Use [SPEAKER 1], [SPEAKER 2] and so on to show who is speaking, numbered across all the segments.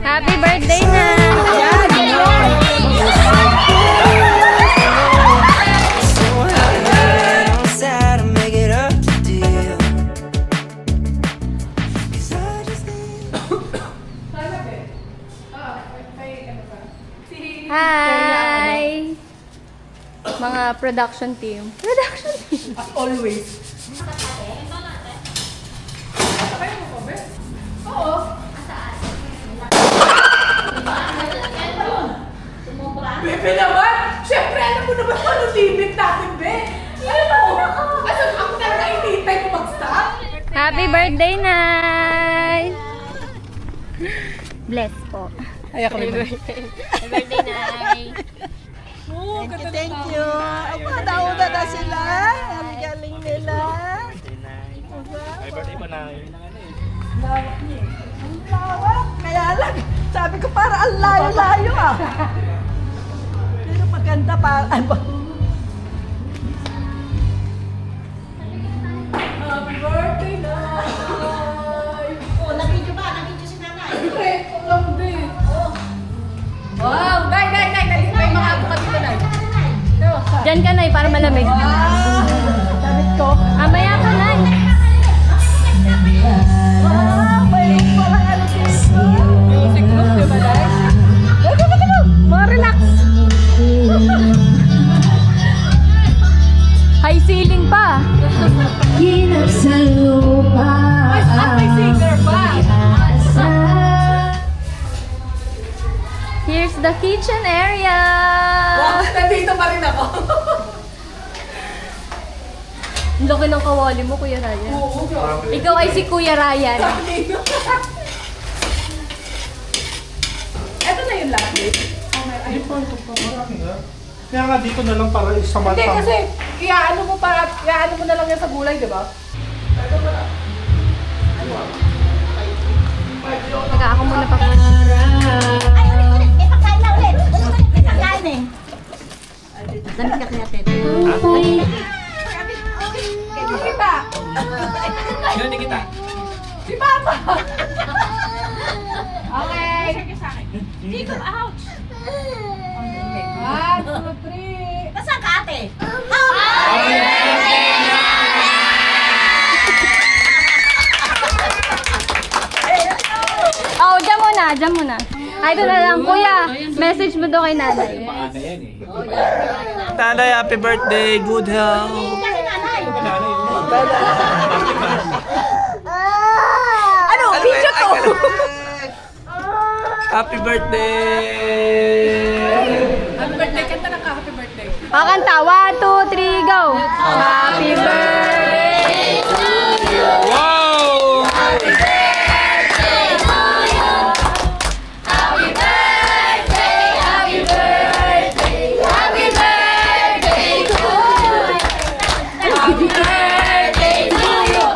[SPEAKER 1] Happy birthday na! Hi! Mga production team. Production team.
[SPEAKER 2] As always. Oo. Bebe naman! Siyempre, alam mo naman ano limit natin, Be! Alam mo! Asa ako talaga initay mo mag-stop?
[SPEAKER 1] Happy birthday, Nay! Bless po.
[SPEAKER 2] Ay, ako naman.
[SPEAKER 1] Happy birthday, Nay!
[SPEAKER 3] Thank you. Ang nauna na sila. Ang galing nila.
[SPEAKER 4] Ay, birthday pa na.
[SPEAKER 3] Lawak niya. Ang lawak. Kaya lang, sabi ko para ang layo-layo ah. Pero maganda pa.
[SPEAKER 2] Happy birthday, Nay!
[SPEAKER 3] Oh, nabidyo ba? Nabidyo si nanay.
[SPEAKER 2] Siyempre, lang din. Wow! Nay! May mga buka dito, Nay.
[SPEAKER 1] Diyan ka, Nay, para malamig.
[SPEAKER 3] Damit ko.
[SPEAKER 1] Amaya ka, Nay.
[SPEAKER 3] Wow, mayroon palang ano dito.
[SPEAKER 2] Music group, di ba, Nay?
[SPEAKER 1] Mga relax. High ceiling pa.
[SPEAKER 3] Hinap sa lupa.
[SPEAKER 2] May singer pa!
[SPEAKER 1] Here's the kitchen area.
[SPEAKER 2] Wow! Nandito pa rin ako.
[SPEAKER 1] Ang laki ng kawali mo, Kuya Ryan.
[SPEAKER 2] Oo, grabe.
[SPEAKER 1] Ikaw ay si Kuya Ryan.
[SPEAKER 2] Ito na yung lapis.
[SPEAKER 4] Kaya nga dito na lang para isama
[SPEAKER 2] Hindi kasi, iaano mo na lang yan sa gulay, di ba?
[SPEAKER 1] Teka, ako muna pa.
[SPEAKER 3] Ay, ulit. May pagkain na ulit. May pagkain eh. Damit ka kaya, Tete.
[SPEAKER 2] Sino kita?
[SPEAKER 4] Sino ni kita?
[SPEAKER 2] Si Papa! Okay. Dito, ouch! 1, 2, 3.
[SPEAKER 3] Nasaan ka, ate?
[SPEAKER 1] Oh, dyan muna. Ay, ito na lang. Kuya, message mo daw kay nanay.
[SPEAKER 4] Paana yan eh.
[SPEAKER 5] Nanay, happy birthday, good health.
[SPEAKER 3] Kasi nanay.
[SPEAKER 2] Ano? Video to!
[SPEAKER 5] Happy birthday!
[SPEAKER 2] Happy birthday. Kanta ng ka-happy birthday.
[SPEAKER 1] Pakanta. 1, 2, 3, go! Happy birthday to you!
[SPEAKER 5] Wow!
[SPEAKER 1] Happy birthday to you! Happy birthday! Happy birthday! Happy birthday to you! Happy birthday to you!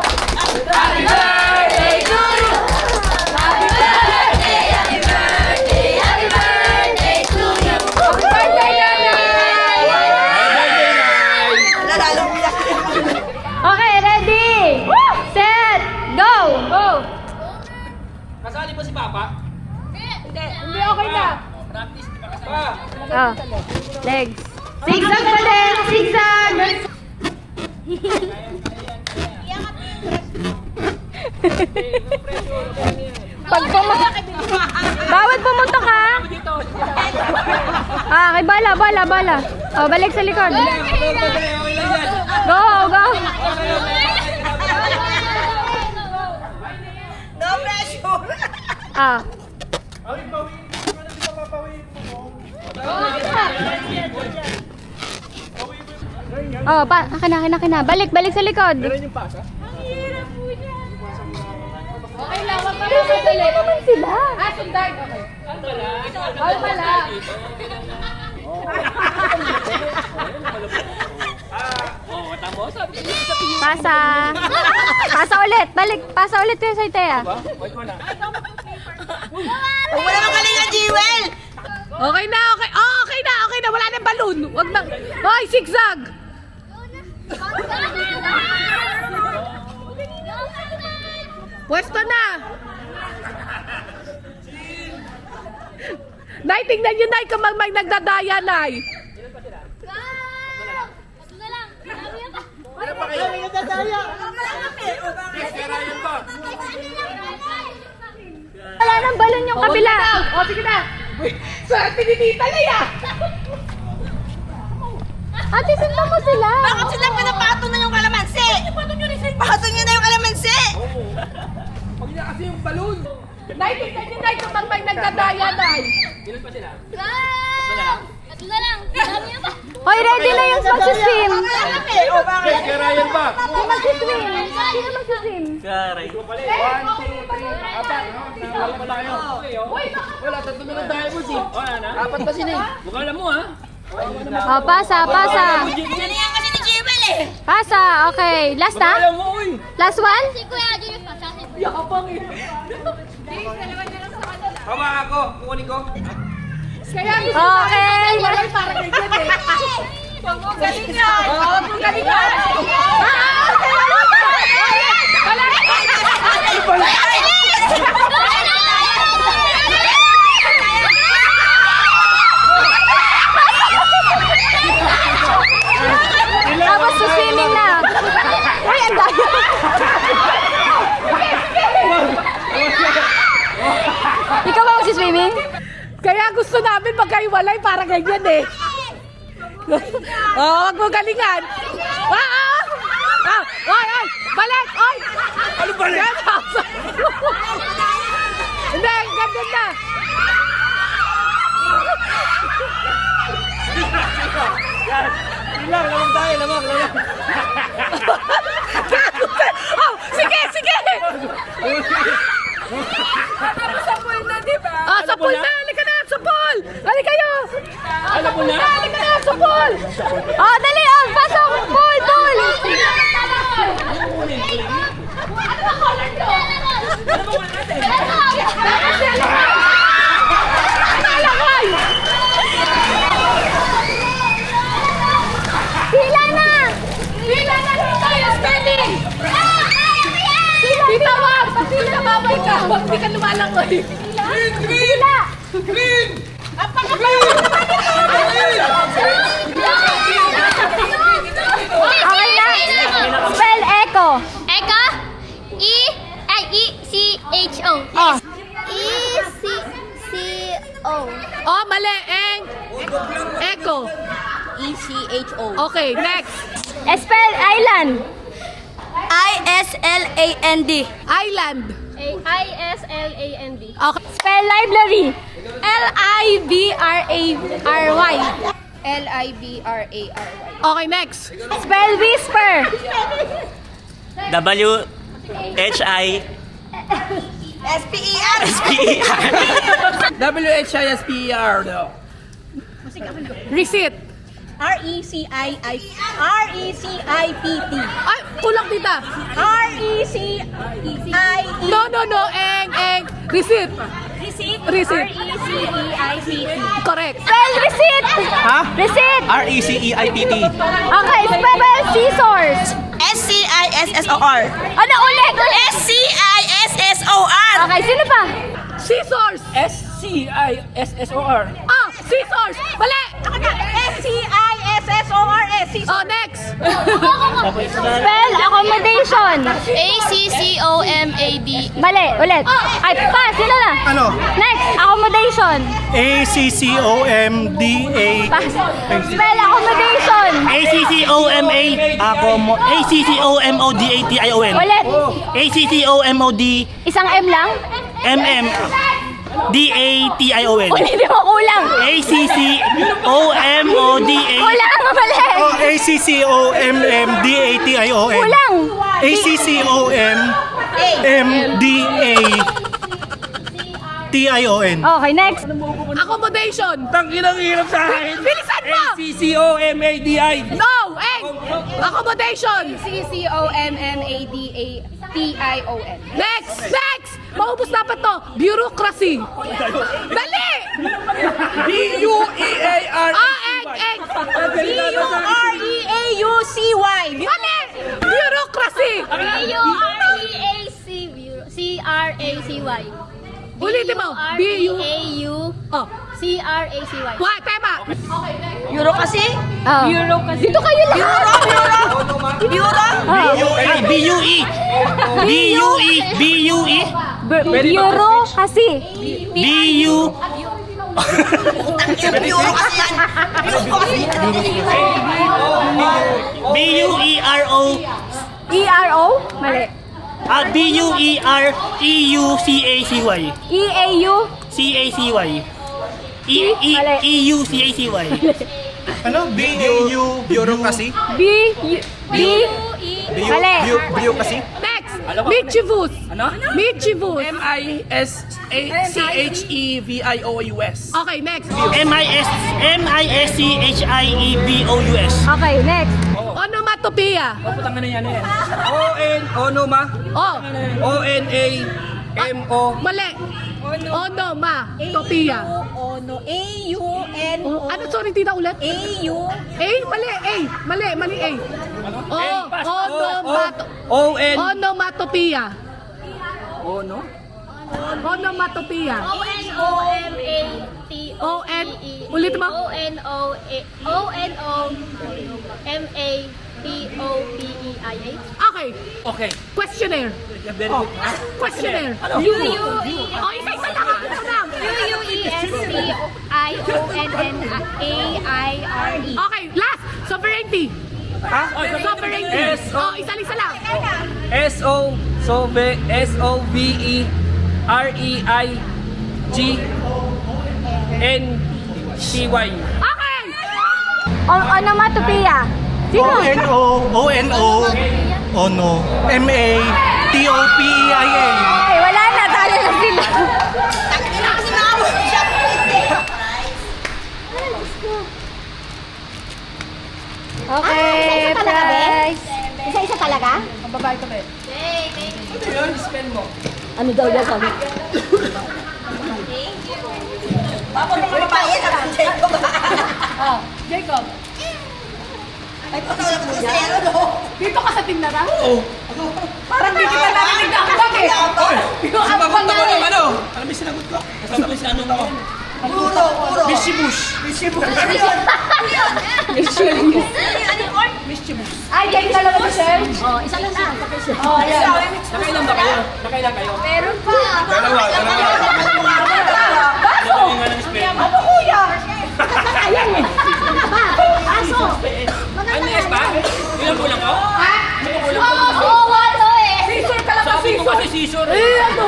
[SPEAKER 1] Happy birthday to you! Happy birthday! Happy birthday! Happy birthday to you! Happy birthday, Nanay! Okay, ready? Set! Go! Go!
[SPEAKER 4] Kasali mo si Papa?
[SPEAKER 2] Hindi, okay na.
[SPEAKER 4] Practice, di ba kasali?
[SPEAKER 1] Oh, legs. Zigzag pa din! Zigzag! Pag bawat pumunta ka! Ah, kay bala. Oh, balik sa likod. Go, go!
[SPEAKER 3] No pressure.
[SPEAKER 1] Ah.
[SPEAKER 4] Ay, bawiin mo. Ano di ba papawiin mo?
[SPEAKER 1] Oh, akin na. Balik sa likod.
[SPEAKER 4] Meron yung pasa?
[SPEAKER 2] Okay lang, wag
[SPEAKER 1] Pero sandali naman sila.
[SPEAKER 2] Ah, sundan. Okay. Bawal pala.
[SPEAKER 4] Oo, tamo. Sabi niyo.
[SPEAKER 1] Pasa ulit. Balik. Pasa ulit kayo sa Itea.
[SPEAKER 4] Wait mo na.
[SPEAKER 3] Wala naman galingan, Jewel.
[SPEAKER 2] Okay na. Wala na balloon. Wag na. Hoy, zigzag. Pwesto na. Nay, tingnan nyo, Nay, kung may nagdadaya, Nay.
[SPEAKER 1] Wala nang balon yung kabila.
[SPEAKER 2] O, sige na. Swerte ni Tita Lea.
[SPEAKER 1] Ate, sundan mo sila.
[SPEAKER 3] Bakit sila pinapatong na yung kalamansi? Patong nyo na yung kalamansi!
[SPEAKER 2] Pag niya kasi yung balon. Nay, tingnan nyo, Nay, kung may nagdadaya, Nay.
[SPEAKER 1] Hoy, ready na yung magsiswim.
[SPEAKER 3] O bakit?
[SPEAKER 4] Kaya Ryan ba?
[SPEAKER 1] Sino magsiswim? Sino magsiswim?
[SPEAKER 5] Karay.
[SPEAKER 4] 1, 2, 3, 4. Alam mo tayo. Wala, tatlo na lang tayo mo si. Apat pa sila eh. Mukhang alam mo ha.
[SPEAKER 1] Oh, pasa, pasa.
[SPEAKER 3] Ganyan kasi ni Jibel eh!
[SPEAKER 1] Pasa, okay. Last na?
[SPEAKER 4] Alam mo, uy.
[SPEAKER 1] Last one?
[SPEAKER 2] Yakapang eh.
[SPEAKER 4] Tama ako. Kukunin ko.
[SPEAKER 2] Kaya gusto
[SPEAKER 1] Okay.
[SPEAKER 2] wala para kay Jen eh. Huwag mo galingan. Huwag mo galingan.
[SPEAKER 1] Tapos swimming na. Uy, ang dami. Ikaw ba magsiswimming?
[SPEAKER 2] Kaya gusto namin magkaiwalay para ganyan eh. Oh, wag mo galingan. Oy, balik, oy. Ano balik? Hindi, ganyan na.
[SPEAKER 4] Ilang, lamang tayo, lamang.
[SPEAKER 2] Oh, sige. Sa pool na, di ba? Ah, sa pool na. Halika na, sa pool. Halika kayo.
[SPEAKER 4] Alam mo na?
[SPEAKER 2] Halika na, sa pool.
[SPEAKER 1] Oh, dali, oh, pasok. Pool, pool. Sila na.
[SPEAKER 2] Tayo, spelling. Tita, wag. Tita, babay ka. Wag, di ka lumalangoy.
[SPEAKER 1] Sila. Okay na. Spell echo.
[SPEAKER 6] Echo? E-C-H-O.
[SPEAKER 1] Oh.
[SPEAKER 6] E-C-C-O.
[SPEAKER 2] Oh, mali. Echo.
[SPEAKER 3] E-C-H-O.
[SPEAKER 2] Okay, next.
[SPEAKER 1] Spell island.
[SPEAKER 3] I-S-L-A-N-D.
[SPEAKER 2] Island.
[SPEAKER 6] I-S-L-A-N-D.
[SPEAKER 2] Okay.
[SPEAKER 1] Spell library.
[SPEAKER 2] L-I-B-R-A-R-Y.
[SPEAKER 3] L-I-B-R-A-R-Y.
[SPEAKER 2] Okay, next.
[SPEAKER 1] Spell whisper.
[SPEAKER 5] W-H-I.
[SPEAKER 3] S-P-E-R.
[SPEAKER 5] S-P-E-R.
[SPEAKER 4] W-H-I-S-P-E-R daw.
[SPEAKER 2] Receipt.
[SPEAKER 3] R-E-C-I-P-T.
[SPEAKER 2] Ay, kulang tita.
[SPEAKER 3] R-E-C-I-E.
[SPEAKER 2] No. Eng. Receipt.
[SPEAKER 3] Receipt.
[SPEAKER 2] Receipt.
[SPEAKER 3] R-E-C-E-I-P-T.
[SPEAKER 2] Correct.
[SPEAKER 1] Spell receipt.
[SPEAKER 5] Ha?
[SPEAKER 1] Receipt.
[SPEAKER 5] R-E-C-E-I-P-T.
[SPEAKER 1] Okay, spell scissors.
[SPEAKER 3] S-C-I-S-S-O-R.
[SPEAKER 1] Ano ulit?
[SPEAKER 3] S-C-I-S-S-O-R.
[SPEAKER 1] Okay, sino pa?
[SPEAKER 2] Scissors.
[SPEAKER 4] S-C-I-S-S-O-R.
[SPEAKER 2] Ah, scissors. Mali.
[SPEAKER 3] S-C-I-S-S-O-R-S.
[SPEAKER 2] Oh, next.
[SPEAKER 1] Spell accommodation.
[SPEAKER 6] A-C-C-O-M-A-D.
[SPEAKER 1] Mali, ulit. Ay, pa, sino na?
[SPEAKER 7] Ano?
[SPEAKER 1] Next, accommodation.
[SPEAKER 7] A-C-C-O-M-D-A.
[SPEAKER 1] Pa. Spell accommodation.
[SPEAKER 5] A-C-C-O-M-A-C-C-O-M-O-D-A-T-I-O-N.
[SPEAKER 1] Ulit.
[SPEAKER 5] A-C-C-O-M-O-D
[SPEAKER 1] Isang M lang?
[SPEAKER 5] M-M-D-A-T-I-O-N.
[SPEAKER 1] Ulitin mo, kulang.
[SPEAKER 5] A-C-C-O-M-O-D-A.
[SPEAKER 1] Kulang, mali.
[SPEAKER 7] Oh, A-C-C-O-M-M-D-A-T-I-O-N.
[SPEAKER 1] Kulang.
[SPEAKER 7] A-C-C-O-M-M-D-A-T-I-O-N.
[SPEAKER 1] Okay, next.
[SPEAKER 2] Accommodation.
[SPEAKER 4] Tangkinang hirap sa akin.
[SPEAKER 2] Bilisan mo.
[SPEAKER 4] A-C-C-O-M-A-D-I.
[SPEAKER 2] No, Eng. Accommodation.
[SPEAKER 3] C-C-O-M-M-A-D-A-T-I-O-N.
[SPEAKER 2] Next. Maubos dapat to. Bureaucracy. Dali.
[SPEAKER 4] B-U-E-A-R.
[SPEAKER 2] Eng.
[SPEAKER 3] B-U-R-E-A-U-C-Y.
[SPEAKER 2] Mali. Bureaucracy.
[SPEAKER 6] B-U-R-E-A-C-C-R-A-C-Y.
[SPEAKER 2] Ulitin mo. B-U.
[SPEAKER 6] B-U-R-E-A-U.
[SPEAKER 2] Oh,
[SPEAKER 6] C-R-A-C-Y.
[SPEAKER 3] What? Tema! Euro kasi?
[SPEAKER 1] Euro kasi. Dito kayo lahat.
[SPEAKER 3] Euro?
[SPEAKER 5] Ay, B-U-E. B-U-E. B-U-E.
[SPEAKER 1] Euro kasi.
[SPEAKER 5] B-U.
[SPEAKER 3] Euro kasi yan. Euro kasi.
[SPEAKER 5] B-U-E-R-O.
[SPEAKER 1] E-R-O? Mali.
[SPEAKER 5] B-U-E-R-E-U-C-A-C-Y.
[SPEAKER 1] E-A-U?
[SPEAKER 5] C-A-C-Y.
[SPEAKER 1] Mali.
[SPEAKER 5] E-U-C-A-C-Y. Ano? B-U.
[SPEAKER 7] Euro kasi?
[SPEAKER 1] B? B? Mali.
[SPEAKER 7] Bio kasi?
[SPEAKER 3] Next! Michivus.
[SPEAKER 4] Ano?
[SPEAKER 3] Michivus.
[SPEAKER 7] M-I-S-A-C-H-E-V-I-O-U-S.
[SPEAKER 3] Okay, next.
[SPEAKER 5] M-I-S-M-I-S-C-H-I-E-B-O-U-S.
[SPEAKER 1] Okay, next.
[SPEAKER 3] Onomatopoeia.
[SPEAKER 4] Putang na yan yan.
[SPEAKER 7] Onoma.
[SPEAKER 3] Oh,
[SPEAKER 7] O-N-A-M-O.
[SPEAKER 3] mali. Onomatopoeia.
[SPEAKER 8] A-U-N.
[SPEAKER 3] Ano, sorry, tita ulit?
[SPEAKER 8] A-U.
[SPEAKER 3] A? Mali, A. Mali A.
[SPEAKER 7] O-N.
[SPEAKER 3] Onomatopoeia.
[SPEAKER 7] Ono?
[SPEAKER 3] Onomatopoeia.
[SPEAKER 6] O-N-O-M-A-T-O-P-E.
[SPEAKER 3] O-N. Ulit mo.
[SPEAKER 6] O-N-O-M-A-T-O-P-E-I-A.
[SPEAKER 3] Okay.
[SPEAKER 4] Okay.
[SPEAKER 3] Questionnaire.
[SPEAKER 4] Very good.
[SPEAKER 3] Questionnaire.
[SPEAKER 6] U-U-E.
[SPEAKER 3] Oh, isa-isa lang. Isa lang.
[SPEAKER 6] U-U-E-S-T-I-O-N-N-A-I-R-E.
[SPEAKER 3] Okay, last. Sovereignty. Sovereignty.
[SPEAKER 7] S-O.
[SPEAKER 3] Oh, isa lang.
[SPEAKER 7] S-O-V-E-R-E-I-G-N-C-Y.
[SPEAKER 3] Okay.
[SPEAKER 1] Onomatopoeia. Sino?
[SPEAKER 5] O-N-O. O-N-O. Ono. M-A-T-O-P-E-I-A.
[SPEAKER 1] Okay, wala na. Talo na sila. Okay, prize.
[SPEAKER 8] Isa-isa talaga?
[SPEAKER 1] Ano daw yan sabi?
[SPEAKER 8] Bakit mga babae na lang, Jacob?
[SPEAKER 3] Jacob.
[SPEAKER 8] Ay, patawag ako sa zero, no?
[SPEAKER 3] Dito ka sa tindaran? Oo. Parang di kita narinig na ambag eh. Yung ambag na eh.
[SPEAKER 7] Ano? Ano may sinagot ko?
[SPEAKER 4] Kasama si ano mo?
[SPEAKER 8] Puro.
[SPEAKER 7] Mishibush.
[SPEAKER 1] Ay, kayo talaga ba, sir?
[SPEAKER 8] Oh, isa lang na.
[SPEAKER 1] Oh, ayan.
[SPEAKER 4] Nakailan ba kayo? Nakailan kayo?
[SPEAKER 1] Meron pa.
[SPEAKER 7] Dalawa.
[SPEAKER 4] Dalawa nga ng spell.
[SPEAKER 1] Ano, kuya?
[SPEAKER 8] Ayan eh. Aso.
[SPEAKER 4] Ano yes ba? Ilan kulang ko?
[SPEAKER 1] Oo, walo eh.
[SPEAKER 3] Scissor ka lang ka,
[SPEAKER 4] Sabi ko
[SPEAKER 3] scissor.
[SPEAKER 4] kasi seashore.
[SPEAKER 3] Eh, ano?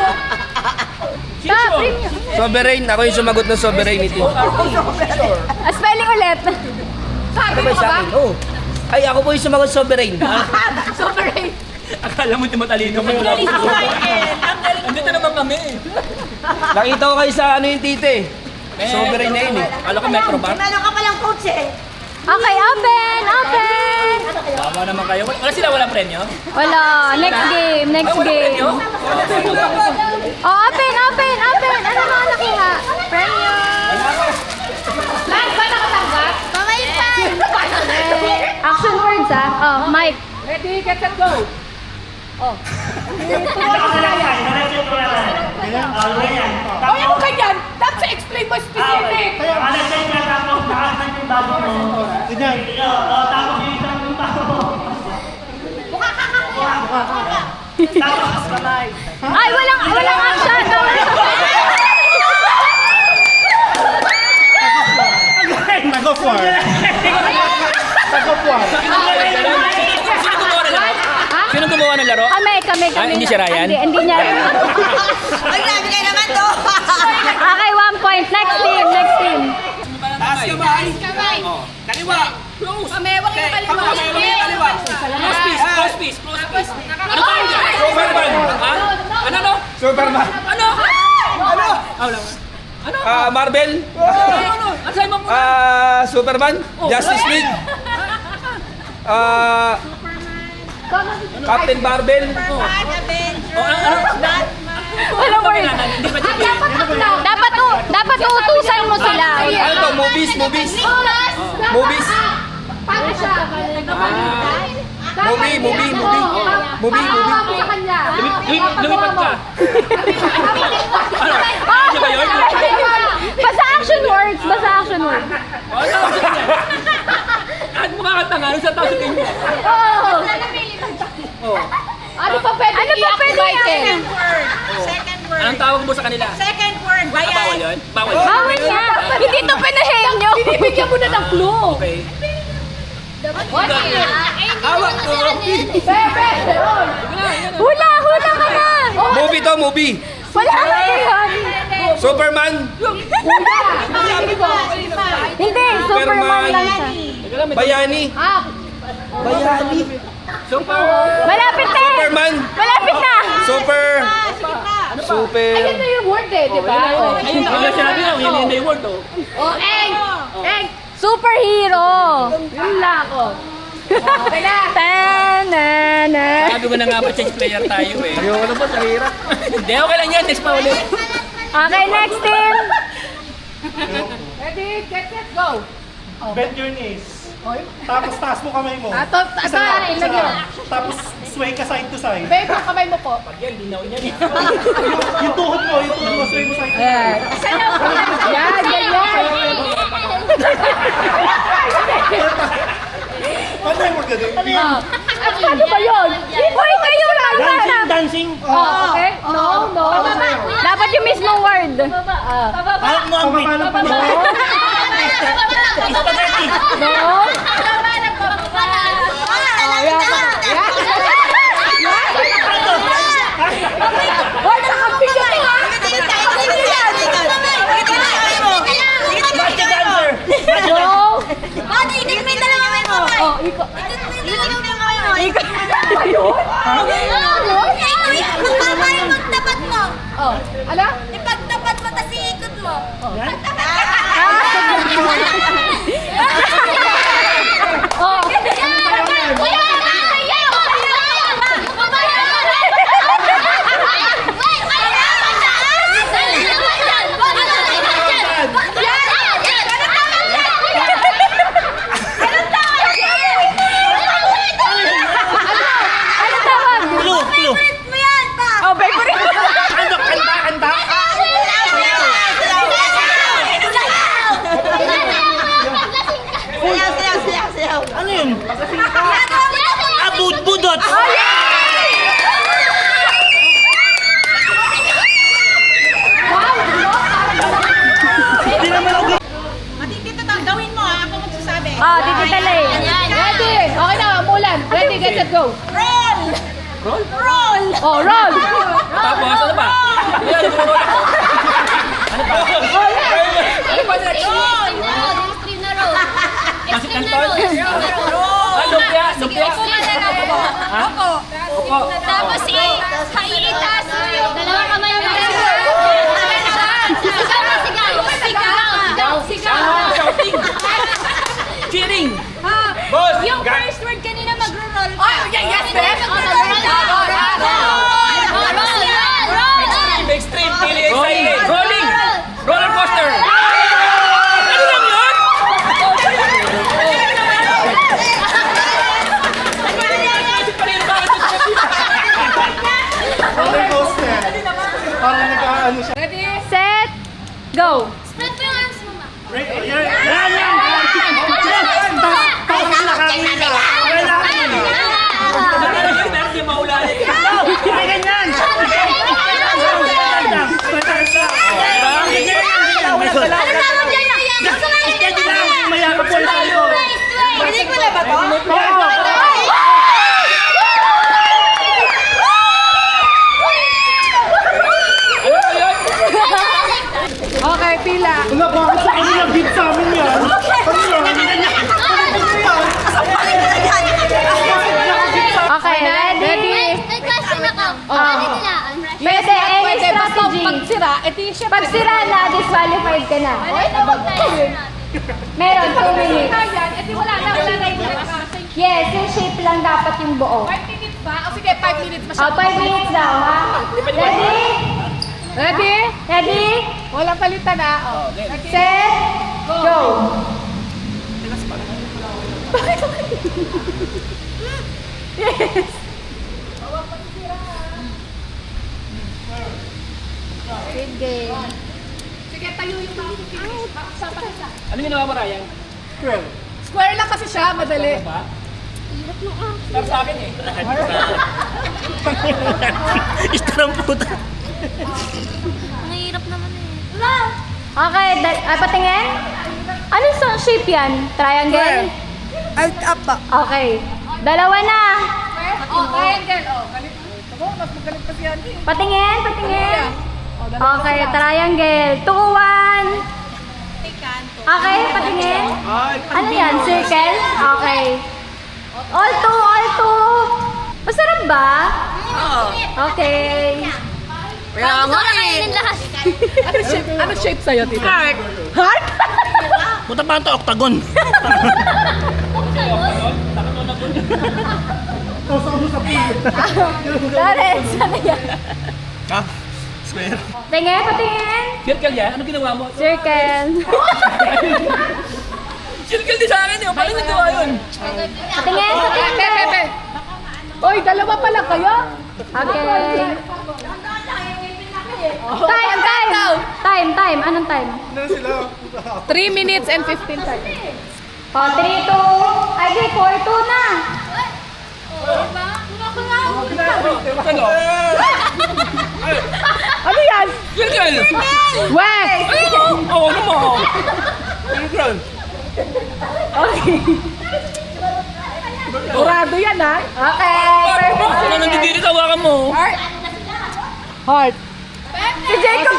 [SPEAKER 4] Seashore.
[SPEAKER 7] Sovereign. Ako yung sumagot ng sovereignty.
[SPEAKER 1] Spelling ulit.
[SPEAKER 3] Sabi mo ba?
[SPEAKER 7] Oh. Ay, ako po yung sumagot sovereign.
[SPEAKER 3] Sovereign.
[SPEAKER 4] Akala mo di matalino mo. Andito naman kami.
[SPEAKER 7] Nakita ko kayo sa ano yung tite. Sovereign na yun eh.
[SPEAKER 4] Akala ko Metro Bank.
[SPEAKER 8] Meron ka palang coach eh.
[SPEAKER 1] Okay, open. Open.
[SPEAKER 4] Tama naman kayo. Wala sila walang premyo?
[SPEAKER 1] Wala. Next game. Next
[SPEAKER 4] Walang
[SPEAKER 1] game.
[SPEAKER 4] premyo?
[SPEAKER 1] Oh, open. Ano mga nakuha? Premium.
[SPEAKER 3] Lahat ba nakatanggap?
[SPEAKER 1] Action words, ah. Oh, Mike.
[SPEAKER 3] Ready, get set, go.
[SPEAKER 1] Oh.
[SPEAKER 3] Oh, yung ganyan. Dapat explain mo specific.
[SPEAKER 1] Ay, walang action.
[SPEAKER 5] Nag-o-for.
[SPEAKER 4] Sino gumawa ng laro?
[SPEAKER 1] Kami.
[SPEAKER 4] Ah, hindi si Ryan?
[SPEAKER 1] Hindi niya.
[SPEAKER 8] Ay, grabe kayo naman to.
[SPEAKER 1] Okay, 1 point. Next team.
[SPEAKER 7] Taas kamay. Kaliwa.
[SPEAKER 3] Pamewang yung kaliwa.
[SPEAKER 7] Kaliwa.
[SPEAKER 4] Close piece. Ano ba yan?
[SPEAKER 7] Superman.
[SPEAKER 4] Ha? Ano?
[SPEAKER 7] Superman.
[SPEAKER 4] Ano?
[SPEAKER 7] Marvel.
[SPEAKER 4] Ano sa'yo mo?
[SPEAKER 7] Superman. Justice League. Captain Marvel.
[SPEAKER 1] Walang word.
[SPEAKER 4] Hindi ba sabihin?
[SPEAKER 1] Dapat uutusan mo sila.
[SPEAKER 7] Ano to? Movies.
[SPEAKER 3] Paano siya?
[SPEAKER 7] Movie.
[SPEAKER 3] Sa kanya.
[SPEAKER 4] Lumipat ka. Ano? Ano ba yun?
[SPEAKER 1] Basta action word.
[SPEAKER 2] Michael.
[SPEAKER 8] Second word.
[SPEAKER 4] Anong tawag mo sa kanila?
[SPEAKER 8] Second word.
[SPEAKER 4] Bawal
[SPEAKER 8] Bayan.
[SPEAKER 4] yun? Bawal.
[SPEAKER 1] Bawal nga. Hindi to pinahenyo.
[SPEAKER 2] Binibigyan mo na ng clue.
[SPEAKER 4] Okay.
[SPEAKER 7] Hawak ko.
[SPEAKER 1] Hula ka na.
[SPEAKER 7] Movie to, movie.
[SPEAKER 1] Wala ka yan.
[SPEAKER 7] Superman.
[SPEAKER 1] Hindi, Superman lang siya.
[SPEAKER 7] Bayani. Bayani.
[SPEAKER 1] Malapit na.
[SPEAKER 7] Superman.
[SPEAKER 1] Malapit na.
[SPEAKER 7] Super. Super.
[SPEAKER 2] Ayun na yung word eh, di ba?
[SPEAKER 4] Ayun, nakala sinabi na. Yun yung word, oh.
[SPEAKER 2] Oh, egg! Egg!
[SPEAKER 1] Superhero.
[SPEAKER 2] Yun lang ako. Okay na.
[SPEAKER 1] Ta-na-na.
[SPEAKER 4] Sabi mo na nga ba, change player tayo eh.
[SPEAKER 7] Ayoko na ba? Sa hirap.
[SPEAKER 4] Hindi, okay lang yan. Next pa ulit.
[SPEAKER 1] Okay, next team.
[SPEAKER 2] Ready, get set, go!
[SPEAKER 9] Bend your knees. Tapos taas mo kamay mo.
[SPEAKER 2] Ilagay mo.
[SPEAKER 9] Tapos sway ka side to side.
[SPEAKER 2] Babe, yung kamay mo po.
[SPEAKER 4] Yan, linaw niyan eh.
[SPEAKER 9] Yung tuhod mo, sway mo side to side.
[SPEAKER 2] Yan, ganyan.
[SPEAKER 9] Paano yung mga ganun?
[SPEAKER 2] Ano ba yun?
[SPEAKER 1] Uy, kayo lang.
[SPEAKER 9] Dancing.
[SPEAKER 2] Oh, okay. No.
[SPEAKER 1] Dapat yung mismong word.
[SPEAKER 9] Parang mo ang beat.
[SPEAKER 2] No. Hoy, nakakampi ka nga. No. Oh, ikaw. Oh, ala?
[SPEAKER 8] Ipagtapat mo, tas iikot mo.
[SPEAKER 2] Oh.
[SPEAKER 1] Ano tawag? Oh, favorite.
[SPEAKER 9] Kanta.
[SPEAKER 8] Sayaw.
[SPEAKER 9] Ano yun?
[SPEAKER 8] Budot. Matitito to, gawin mo ha, ako magsasabi.
[SPEAKER 1] Oh, tititalay.
[SPEAKER 2] Ready. Okay na, Mulan. Ready, get set, go.
[SPEAKER 8] Roll! Roll!
[SPEAKER 2] Oh, roll.
[SPEAKER 4] Tapos, ano ba? Yan, ano ba? Ano pa?
[SPEAKER 2] Ano ba next?
[SPEAKER 6] Extreme na roll. Extreme na roll.
[SPEAKER 4] Ah, lumpia, lumpia. Ha? Opo.
[SPEAKER 6] Tapos itaas mo yung dalawa kamay mo. Sigaw.
[SPEAKER 4] Ah, shouting. Cheering. Boss.
[SPEAKER 6] Yung first word kanina mag-roll.
[SPEAKER 2] Oh, yes, yes.
[SPEAKER 4] Extreme, feeling excited. Rolling. Roller coaster. Ano lang yun?
[SPEAKER 9] Roller coaster. Parang nag-aano siya.
[SPEAKER 1] Set. Go.
[SPEAKER 6] Spread mo yung arms mo, ma.
[SPEAKER 9] Yan! Tapos nakangin ka.
[SPEAKER 4] Meron di maulali.
[SPEAKER 9] Ay, ganyan! Mayakap po tayo.
[SPEAKER 8] Hindi ko na ba to?
[SPEAKER 2] Okay, pila.
[SPEAKER 9] Wala, bakit sa kanila beat sa amin yan?
[SPEAKER 1] Okay, ready?
[SPEAKER 6] May question ako.
[SPEAKER 1] Oh.
[SPEAKER 6] Ano nilaan?
[SPEAKER 1] Pwede, any
[SPEAKER 2] Pwede, basta
[SPEAKER 1] strategy.
[SPEAKER 2] pag sira, ito yung syempre.
[SPEAKER 1] Pag sira na, disqualified ka na.
[SPEAKER 6] Ano wag na yun?
[SPEAKER 1] Meron, 2 minutes.
[SPEAKER 2] Yan, edi wala na yung
[SPEAKER 1] Yes, yung shape lang dapat yung buo.
[SPEAKER 2] 5 minutes ba? O sige, 5 minutes
[SPEAKER 1] Oh,
[SPEAKER 2] masyado.
[SPEAKER 1] 5 minutes daw, ha? Ready?
[SPEAKER 2] Ready?
[SPEAKER 1] Ready?
[SPEAKER 2] Walang palitan na. Oh.
[SPEAKER 1] Set. Go. Yes. Sige.
[SPEAKER 2] Sige, tayo yung
[SPEAKER 4] Ano ginawa mo, Ryan?
[SPEAKER 2] Square lang kasi siya, madali.
[SPEAKER 4] Ba? Start sa akin eh.
[SPEAKER 5] Istarang puta.
[SPEAKER 6] Ang hirap naman eh.
[SPEAKER 1] Okay, patingin. Ano sa shape yan? Triangle?
[SPEAKER 3] Alt up ba?
[SPEAKER 1] Okay. Dalawa na.
[SPEAKER 2] Triangle. Galit. Mas magaling pa si Andy.
[SPEAKER 1] Patingin, patingin. Okay, triangle. 2, 1. Okay, patingin. Ano yan? Circle? Okay. All two. Masarap ba?
[SPEAKER 8] Oo.
[SPEAKER 1] Okay.
[SPEAKER 8] Kaya nga eh.
[SPEAKER 6] lahat.
[SPEAKER 2] Ano shape sa'yo, tita?
[SPEAKER 8] Heart.
[SPEAKER 2] Heart?
[SPEAKER 5] Puta pa ito, octagon.
[SPEAKER 1] Lawrence, ano yan?
[SPEAKER 5] Ha? Square.
[SPEAKER 1] Tingin, patingin.
[SPEAKER 4] Circle yan? Ano ginawa mo?
[SPEAKER 1] Circle.
[SPEAKER 4] Circle din sa akin eh. Paano nagawa yun?
[SPEAKER 1] Patingin, patingin.
[SPEAKER 2] Oy, dalawa pala kayo?
[SPEAKER 1] Okay. Time. Anong time?
[SPEAKER 2] 3 minutes and 15 seconds.
[SPEAKER 1] Oh, 3, 2. Ay, 4, 2 na.
[SPEAKER 2] Ano yan?
[SPEAKER 4] Circle!
[SPEAKER 2] West!
[SPEAKER 4] Oo, ano mo? Circle!
[SPEAKER 1] Okay.
[SPEAKER 2] Dorado yan, ha?
[SPEAKER 1] Okay, perfect.
[SPEAKER 4] Ano nandidiri tawakan mo?
[SPEAKER 2] Heart.
[SPEAKER 1] Si Jacob.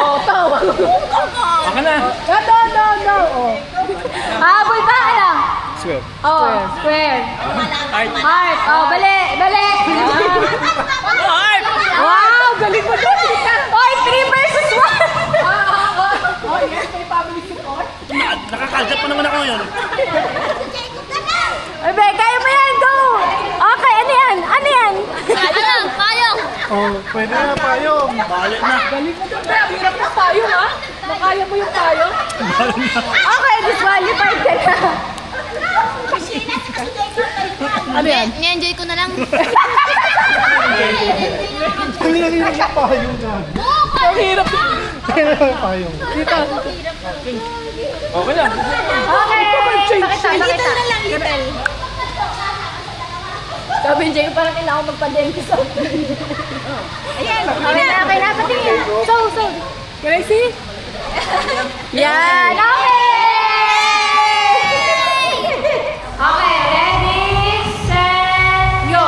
[SPEAKER 2] Oh, tawa.
[SPEAKER 4] Baka na.
[SPEAKER 2] No. Oh.
[SPEAKER 1] Habol pa, ano?
[SPEAKER 5] Square.
[SPEAKER 1] Oh, square. Heart. Oh, bali.
[SPEAKER 4] Heart!
[SPEAKER 2] Wow, galing mo doon, tita.
[SPEAKER 1] Oy, 3 versus 1.
[SPEAKER 2] Oh, yes, may family support.
[SPEAKER 5] Nakakalkat pa naman ako yun.
[SPEAKER 1] Abe, kaya mo yan, go. Okay, ano yan?
[SPEAKER 6] Payong.
[SPEAKER 9] Oh, pwede na payong.
[SPEAKER 5] Balik na.
[SPEAKER 2] Galing mo doon, ang hirap na payong, ha? Nakaya mo yung payong?
[SPEAKER 1] Okay, disqualified ka na.
[SPEAKER 2] Ano yan?
[SPEAKER 6] Ni-enjoy ko na lang.
[SPEAKER 9] Ang hirap yung payong na.
[SPEAKER 2] Ang hirap.
[SPEAKER 9] Kailan yung payong?
[SPEAKER 2] Tita.
[SPEAKER 4] Okay lang.
[SPEAKER 1] Okay. Pakita.
[SPEAKER 8] Little.
[SPEAKER 1] Sabi ni Jay, parang kailangan ko magpa-dentist. Ayan. Okay na. Patingin. So.
[SPEAKER 2] Can I see?
[SPEAKER 1] Yan. Okay, ready, set, go.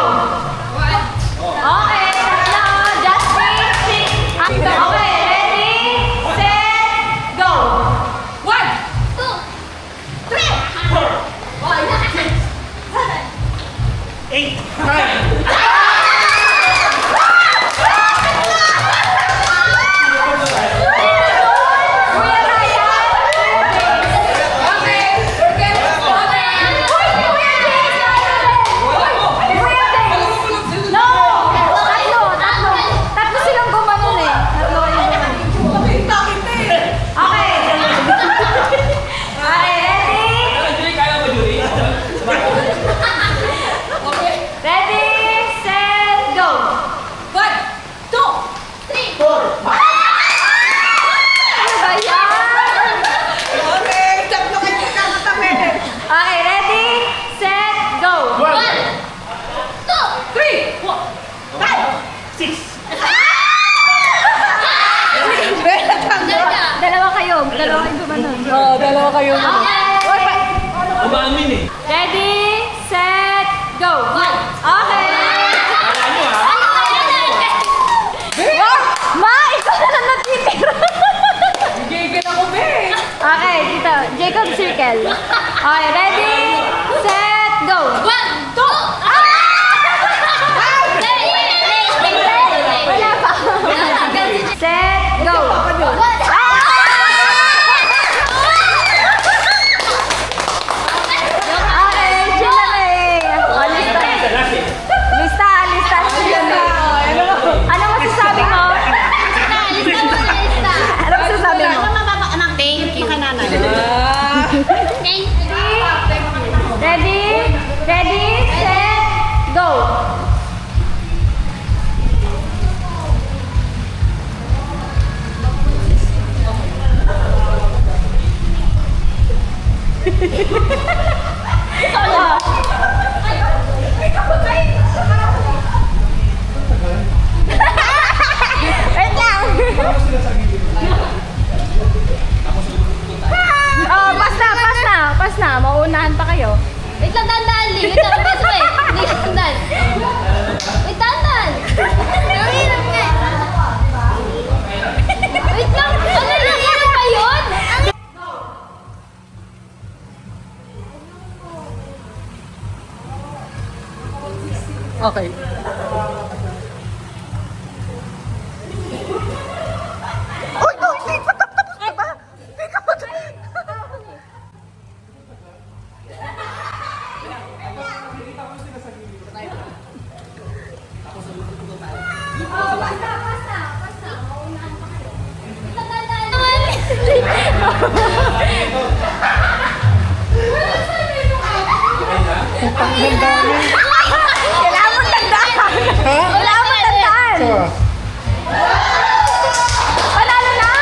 [SPEAKER 1] Okay, tatlo, just wait. Okay, ready, set, go.
[SPEAKER 6] 1, 2, 3, 4,
[SPEAKER 5] 8, 9.
[SPEAKER 1] Kuya Ryan. Okay. Kuya James. No. Tatlo silang gumanon eh. Tatlo kayong gumanon. Okay. Okay, ready?
[SPEAKER 4] Julie, kaya mo, Julie?
[SPEAKER 1] Ready, set, go.
[SPEAKER 6] 1, 2, 3, 4.
[SPEAKER 1] Ano ba yan?
[SPEAKER 3] Okay, tatlo kayo magkakatabi.
[SPEAKER 1] Okay, ready, set, go.
[SPEAKER 6] 1, 2, 3, 4.
[SPEAKER 5] 6.
[SPEAKER 1] Dalawa kayo gumanon.
[SPEAKER 2] Oh, dalawa kayo.
[SPEAKER 1] Okay.
[SPEAKER 4] Umamin eh.
[SPEAKER 1] Ready, set, go. Okay.
[SPEAKER 4] Kala nyo ha?
[SPEAKER 1] Wow! Ma, ikaw na lang natitira.
[SPEAKER 2] Gigil ako, be.
[SPEAKER 1] Okay, dito. Jacob circle. Okay, ready, set, go.
[SPEAKER 6] 1, 2,
[SPEAKER 1] Wala pa. Set, go. Okay, chill lang eh. O, lista. Lista, chill lang eh. Ano masasabi mo? Ano masasabi mo?
[SPEAKER 8] Thank you.
[SPEAKER 1] Ready, set, go.
[SPEAKER 3] Okay. Uy, no, hindi pa tapos na ba? Hindi ka pa
[SPEAKER 1] Kailangan mo tandaan. Kailangan mo tandaan. Panalo na?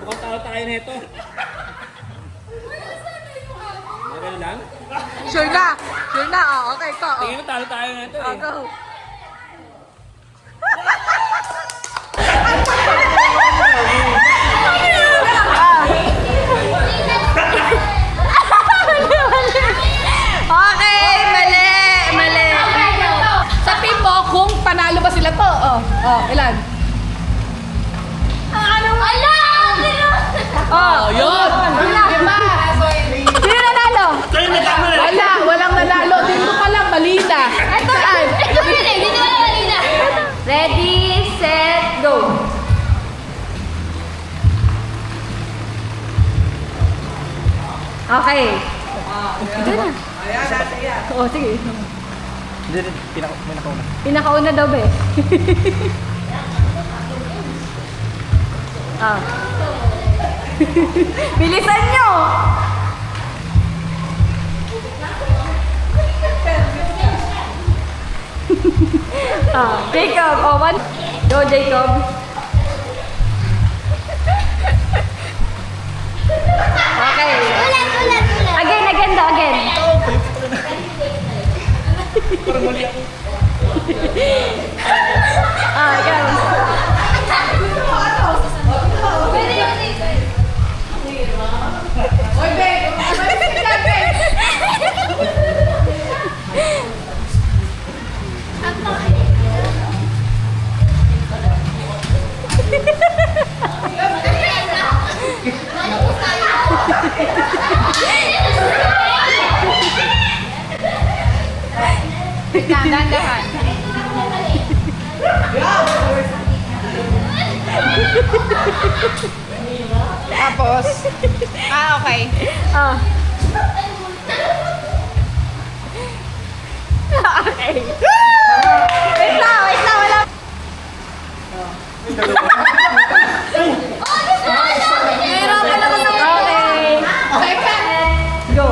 [SPEAKER 4] Mukhang talo tayo nito. Meron lang?
[SPEAKER 3] Sure na. Sure na. Oh, okay, ko.
[SPEAKER 4] Tingin mo talo tayo nito eh.
[SPEAKER 3] Go.
[SPEAKER 1] Okay, mali. Mali.
[SPEAKER 2] Sabihin mo kung panalo ba sila to. Ilan?
[SPEAKER 1] Oh,
[SPEAKER 2] Yun! Diba?
[SPEAKER 1] sino nanalo?
[SPEAKER 4] Kayo nagkama na.
[SPEAKER 2] Walang nanalo. Dito pa lang, mali na.
[SPEAKER 1] Ito. Ready, set, go. Okay. Ito na. Oh, sige.
[SPEAKER 5] Hindi, may nakauna.
[SPEAKER 1] Pinakauna daw ba eh? Ah. Bilisan nyo! Jacob, oh, one. Go, Jacob. Okay. Again daw, again. Ikaw.
[SPEAKER 2] Oy, babe! Umalis ka, babe!
[SPEAKER 8] Dahan-dahan. Tapos, okay.
[SPEAKER 1] Ah. Okay. Wait lang, wala. Okay. Let's go.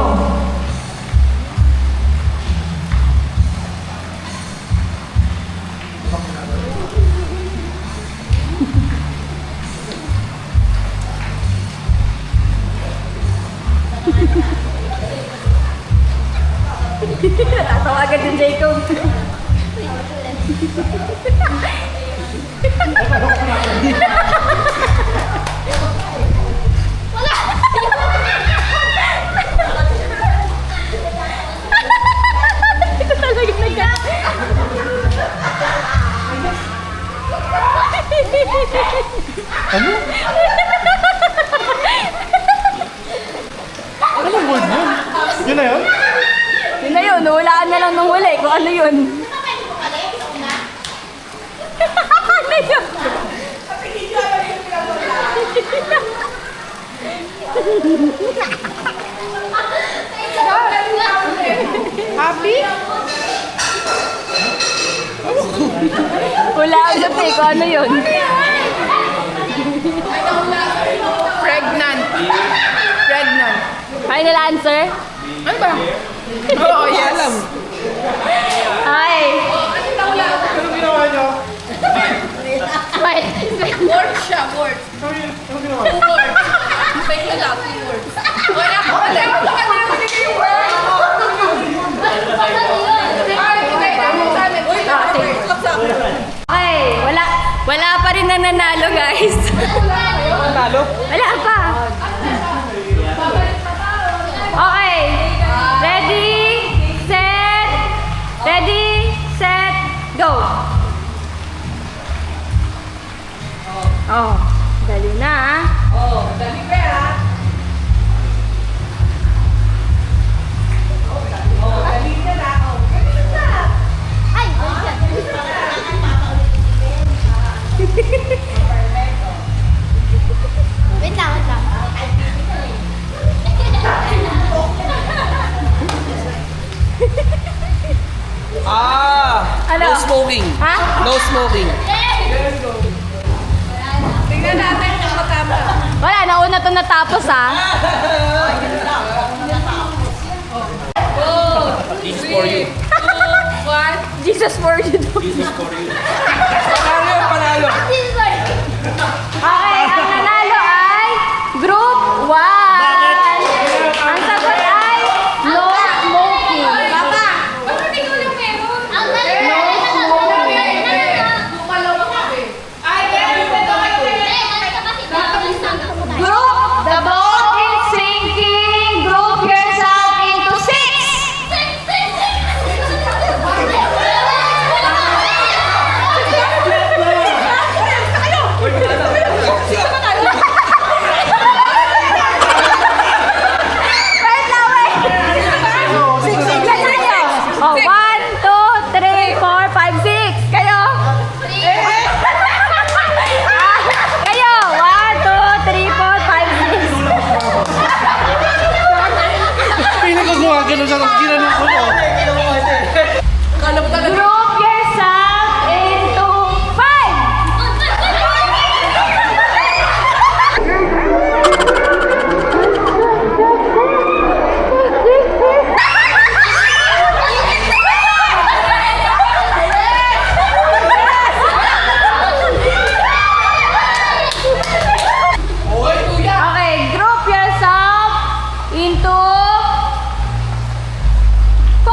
[SPEAKER 1] Tatawagan din Jacob. Ito talaga
[SPEAKER 9] Ano? Anong word yun? Yun na yun?
[SPEAKER 1] Yun na yun, nawalaan na lang ng huli kung ano yun. Ano yun?
[SPEAKER 2] Happy?
[SPEAKER 1] Hulaan na kung ano yun.
[SPEAKER 2] Pregnant. Pregnant.
[SPEAKER 1] Final answer?
[SPEAKER 2] Ano ba? Oo, yes.
[SPEAKER 1] Ay.
[SPEAKER 9] Ano ginawa nyo?
[SPEAKER 1] Wait.
[SPEAKER 2] Word siya, word. Two words. Fake ko lang, two words. Wala ko pala. Wala ko pala. Yung word.
[SPEAKER 1] Okay, wala pa rin na nanalo, guys.
[SPEAKER 5] Talo?
[SPEAKER 1] Wala pa. Okay. Ready, set, go. Oh, dali na ah.
[SPEAKER 2] Oh, dali ka ah. Oh, dali ka na. Oh, dali ka.
[SPEAKER 6] Ay! Wait lang, wait lang.
[SPEAKER 1] Ano?
[SPEAKER 7] No smoking.
[SPEAKER 1] Ha?
[SPEAKER 7] No smoking.
[SPEAKER 2] Tingnan natin kung matama.
[SPEAKER 1] Wala, nauna to natapos ah.
[SPEAKER 7] This is for you.
[SPEAKER 1] Jesus for you.
[SPEAKER 7] Panalo yung panalo.
[SPEAKER 1] Okay, ang nanalo ay Group 1. Ang sagot ay no smoking.
[SPEAKER 2] Papa, bakit ikaw lang meron?
[SPEAKER 6] Ang galing!
[SPEAKER 2] Bukalawa ka eh. Ay, meron pa ito kayo
[SPEAKER 1] Group, the boat is sinking. Group yourself into 6. Wait lang, wait. Ilan tayo? Oh, 1, 2, 3, 4, 5, 6. Kayo? Kayo? 1, 2, 3, 4, 5, 6.
[SPEAKER 5] Pinagagawa ganun sa ginanong ko no.
[SPEAKER 1] Group yourself into 5. Okay, group yourself into 4.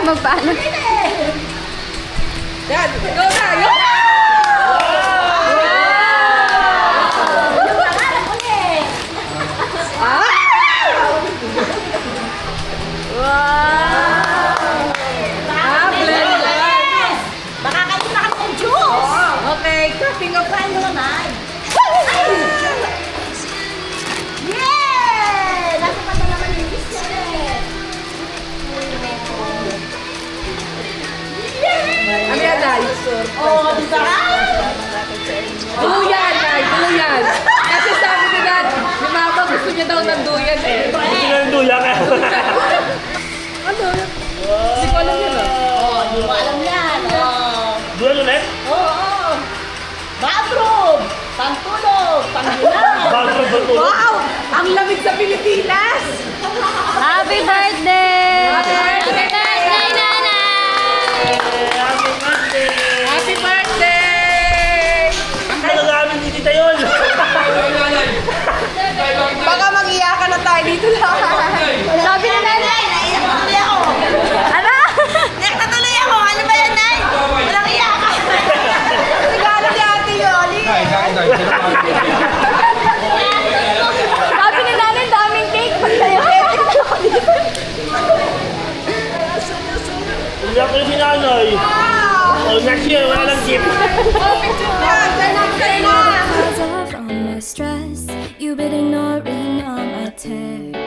[SPEAKER 1] magpaano.
[SPEAKER 2] Yan, go na, go na! Okay, cupping of hand naman.
[SPEAKER 6] Yeah! Nasa pa naman yung isa eh.
[SPEAKER 2] Ano yan, Nay?
[SPEAKER 6] Oo, di ba?
[SPEAKER 2] Duyan, Nay, duyan. Kasi sabi ni Dad, ni Mama gusto niya daw ng duyan eh.
[SPEAKER 9] Hindi ka ng duya ka.
[SPEAKER 2] Ano? Hindi ko alam yun ah.
[SPEAKER 6] Oo, di mo alam yan. Oo.
[SPEAKER 9] Duyan ulit?
[SPEAKER 6] Oo. Bathroom! Pangtulog! Panghilang!
[SPEAKER 9] Bago ba ito?
[SPEAKER 2] Wow! Ang lamig sa Pilipinas!
[SPEAKER 1] Happy birthday!
[SPEAKER 2] Happy
[SPEAKER 1] birthday, nanay!
[SPEAKER 9] Happy birthday!
[SPEAKER 2] Happy birthday!
[SPEAKER 9] Ano namin ni Tita yun?
[SPEAKER 2] Baka mag-iyakan na tayo dito lang.
[SPEAKER 1] Sabi na nanay!
[SPEAKER 6] Naiyak na tuloy ako!
[SPEAKER 1] Ano?
[SPEAKER 6] Naiyak na tuloy ako! Ano ba yan, Nay? Walang iyakan!
[SPEAKER 2] Regalo ni Ate Yoli.
[SPEAKER 1] Sabi ni nanay, daming cake pag sa'yo.
[SPEAKER 9] Hindi ako yung sinanay. Oh, next year, wala lang gift.
[SPEAKER 10] Because of all my stress, you've been ignoring all my texts.